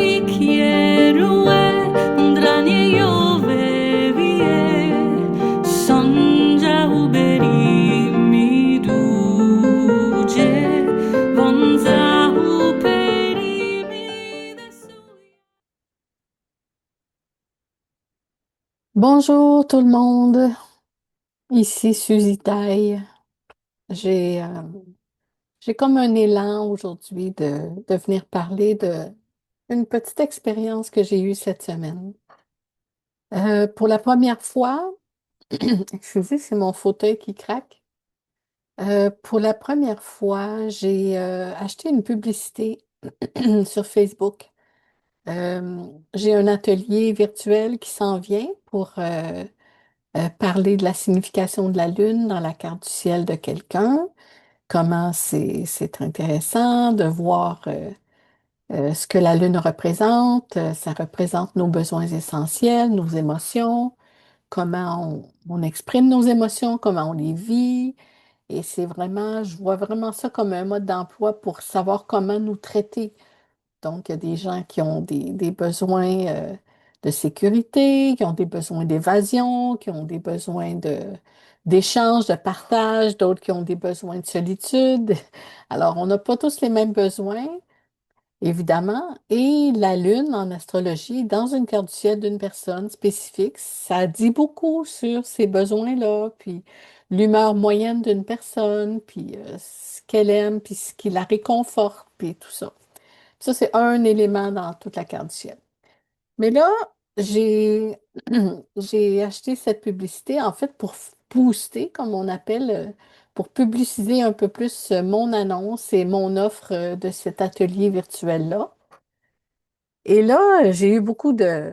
bicchiere dranie Jove vie songia uberi mi duce vonza uperi mi desui. Bonjour tout le monde, ici Suzy Taille. J'ai euh, j'ai comme un élan aujourd'hui de venir parler de une petite expérience que j'ai eue cette semaine. Pour la première fois, excusez, c'est mon fauteuil qui craque. Pour la première fois, j'ai acheté une publicité sur Facebook. J'ai un atelier virtuel qui s'en vient pour parler de la signification de la Lune dans la carte du ciel de quelqu'un, comment c'est intéressant de voir ce que la Lune représente. Ça représente nos besoins essentiels, nos émotions, comment on exprime nos émotions, comment on les vit. Et c'est vraiment, je vois vraiment ça comme un mode d'emploi pour savoir comment nous traiter. Donc, il y a des gens qui ont des besoins de sécurité, qui ont des besoins d'évasion, qui ont des besoins d'échange, de partage, d'autres qui ont des besoins de solitude. Alors, on n'a pas tous les mêmes besoins, évidemment. Et la Lune en astrologie, dans une carte du ciel d'une personne spécifique, ça dit beaucoup sur ces besoins-là, puis l'humeur moyenne d'une personne, puis ce qu'elle aime, puis ce qui la réconforte, puis tout ça. Ça, c'est un élément dans toute la carte du ciel. Mais là, j'ai j'ai acheté cette publicité, en fait, pour booster, comme on appelle, pour publiciser un peu plus mon annonce et mon offre de cet atelier virtuel-là. Et là, j'ai eu beaucoup de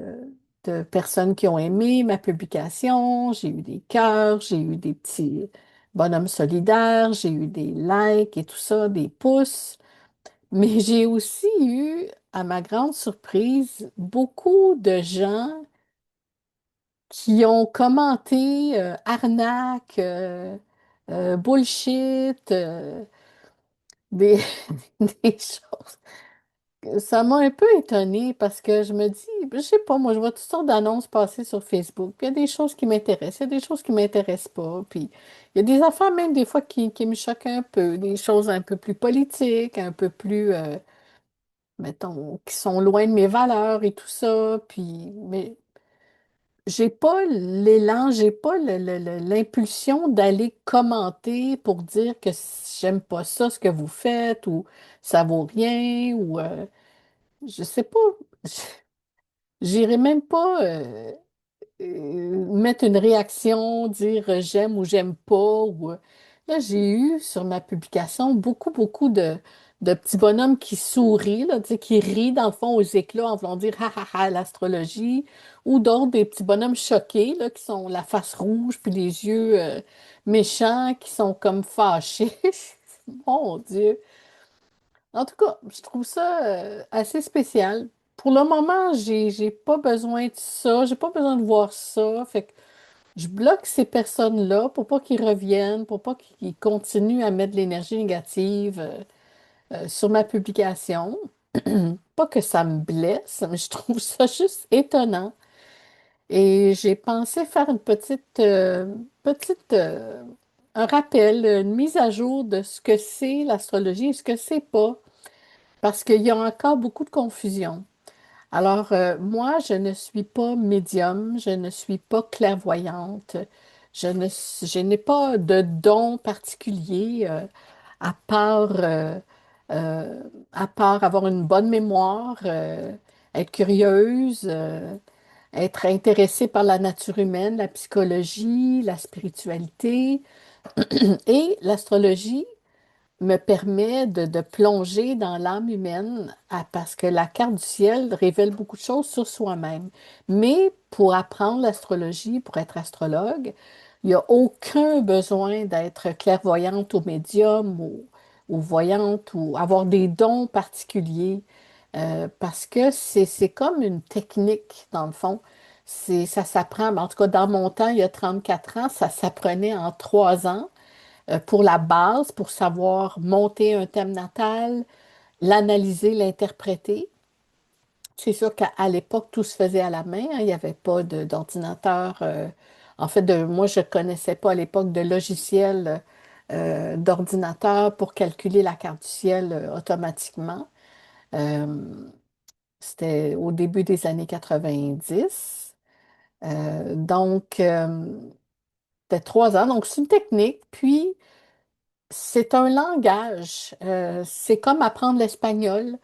personnes qui ont aimé ma publication. J'ai eu des cœurs, j'ai eu des petits bonhommes solidaires, j'ai eu des likes et tout ça, des pouces. Mais j'ai aussi eu, à ma grande surprise, beaucoup de gens qui ont commenté arnaque, bullshit, des, des choses. Ça m'a un peu étonnée parce que je me dis, je sais pas, moi je vois toutes sortes d'annonces passer sur Facebook. Puis il y a des choses qui m'intéressent, il y a des choses qui m'intéressent pas. Puis il y a des affaires même des fois qui me choquent un peu, des choses un peu plus politiques, un peu plus mettons, qui sont loin de mes valeurs et tout ça. Puis, mais j'ai pas l'élan, j'ai pas l'impulsion d'aller commenter pour dire que j'aime pas ça, ce que vous faites, ou ça vaut rien, ou je sais pas. J'irai même pas mettre une réaction, dire j'aime ou j'aime pas. Là, j'ai eu sur ma publication beaucoup de petits bonhommes qui sourient, là, tu sais, qui rient dans le fond aux éclats en voulant dire ha ha ha l'astrologie, ou d'autres des petits bonhommes choqués, là, qui sont la face rouge puis les yeux méchants, qui sont comme fâchés. Mon Dieu. En tout cas, je trouve ça assez spécial. Pour le moment, j'ai pas besoin de ça, j'ai pas besoin de voir ça. Fait que je bloque ces personnes-là pour pas qu'ils reviennent, pour pas qu'ils continuent à mettre de l'énergie négative sur ma publication. Pas que ça me blesse, mais je trouve ça juste étonnant. Et j'ai pensé faire une un rappel, une mise à jour de ce que c'est l'astrologie et ce que c'est pas, parce qu'il y a encore beaucoup de confusion. Alors, moi, je ne suis pas médium, je ne suis pas clairvoyante, je n'ai pas de don particulier à part, euh, euh, à part avoir une bonne mémoire, être curieuse, être intéressée par la nature humaine, la psychologie, la spiritualité et l'astrologie me permet de plonger dans l'âme humaine parce que la carte du ciel révèle beaucoup de choses sur soi-même. Mais pour apprendre l'astrologie, pour être astrologue, il n'y a aucun besoin d'être clairvoyante ou médium ou voyante ou avoir des dons particuliers parce que c'est comme une technique dans le fond. Ça s'apprend, en tout cas dans mon temps, il y a 34 ans, ça s'apprenait en 3 ans pour la base, pour savoir monter un thème natal, l'analyser, l'interpréter. C'est sûr qu'à à l'époque, tout se faisait à la main, hein. Il n'y avait pas d'ordinateur. En fait, moi, je ne connaissais pas à l'époque de logiciel d'ordinateur pour calculer la carte du ciel automatiquement. Euh, C'était au début des années 90. Donc, c'était 3 ans. Donc, c'est une technique. Puis, c'est un langage. C'est comme apprendre l'espagnol.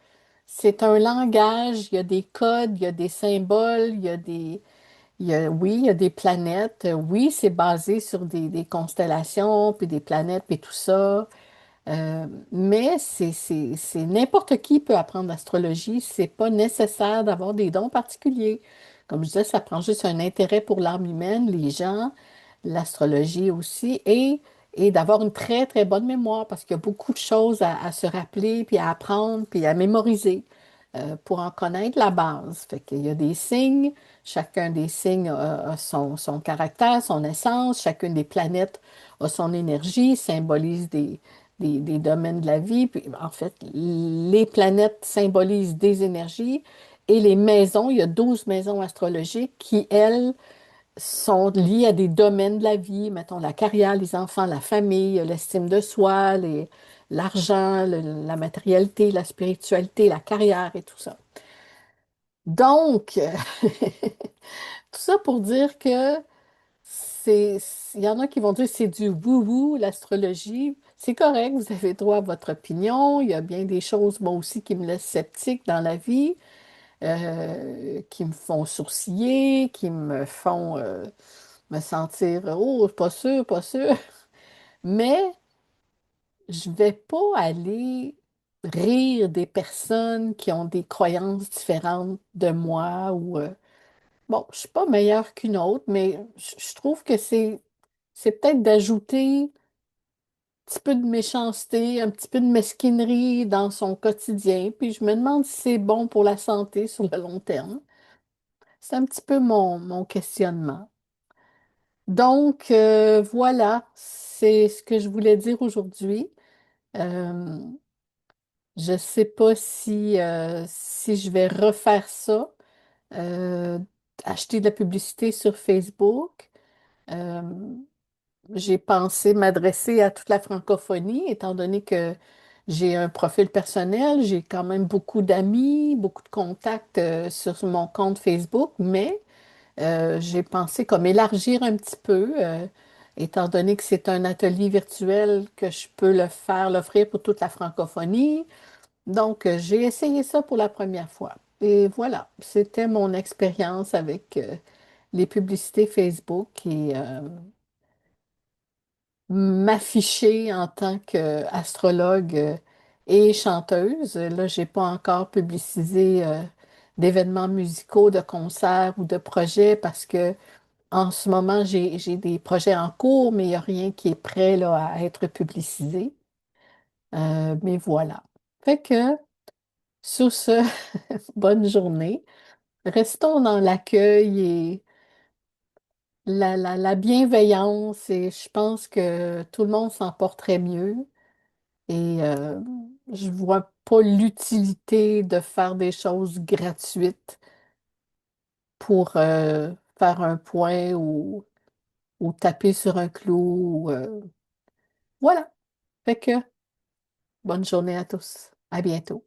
C'est un langage. Il y a des codes, il y a des symboles, oui, il y a des planètes. Oui, c'est basé sur des constellations, puis des planètes, puis tout ça. Mais c'est n'importe qui peut apprendre l'astrologie. C'est pas nécessaire d'avoir des dons particuliers. Comme je disais, ça prend juste un intérêt pour l'âme humaine, les gens, l'astrologie aussi, et d'avoir une très, très bonne mémoire parce qu'il y a beaucoup de choses à se rappeler, puis à apprendre, puis à mémoriser pour en connaître la base. Fait qu'il y a des signes, chacun des signes a son caractère, son essence, chacune des planètes a son énergie, symbolise des domaines de la vie. Puis, en fait, les planètes symbolisent des énergies et les maisons, il y a 12 maisons astrologiques qui, elles, sont liées à des domaines de la vie, mettons la carrière, les enfants, la famille, l'estime de soi, l'argent, la matérialité, la spiritualité, la carrière et tout ça. Donc, tout ça pour dire que c'est, il y en a qui vont dire que c'est du wou-wou, l'astrologie. C'est correct, vous avez droit à votre opinion. Il y a bien des choses, moi aussi, qui me laissent sceptique dans la vie, qui me font sourciller, qui me font me sentir, oh, pas sûr, pas sûr. Mais je vais pas aller rire des personnes qui ont des croyances différentes de moi ou bon, je suis pas meilleure qu'une autre, mais je trouve que c'est peut-être d'ajouter un petit peu de méchanceté, un petit peu de mesquinerie dans son quotidien. Puis je me demande si c'est bon pour la santé sur le long terme. C'est un petit peu mon questionnement. Donc, voilà, c'est ce que je voulais dire aujourd'hui. Euh, je ne sais pas si je vais refaire ça, euh, acheter de la publicité sur Facebook. Euh, J'ai pensé m'adresser à toute la francophonie, étant donné que j'ai un profil personnel, j'ai quand même beaucoup d'amis, beaucoup de contacts sur mon compte Facebook, mais j'ai pensé comme élargir un petit peu, étant donné que c'est un atelier virtuel que je peux l'offrir pour toute la francophonie. Donc, j'ai essayé ça pour la première fois. Et voilà, c'était mon expérience avec les publicités Facebook et m'afficher en tant qu'astrologue et chanteuse. Là, j'ai pas encore publicisé d'événements musicaux, de concerts ou de projets parce que en ce moment, j'ai des projets en cours, mais il n'y a rien qui est prêt là, à être publicisé. Mais voilà. Fait que sur ce, bonne journée. Restons dans l'accueil et la bienveillance et je pense que tout le monde s'en porterait mieux. Et je vois pas l'utilité de faire des choses gratuites pour faire un point ou taper sur un clou. Voilà. Fait que bonne journée à tous. À bientôt.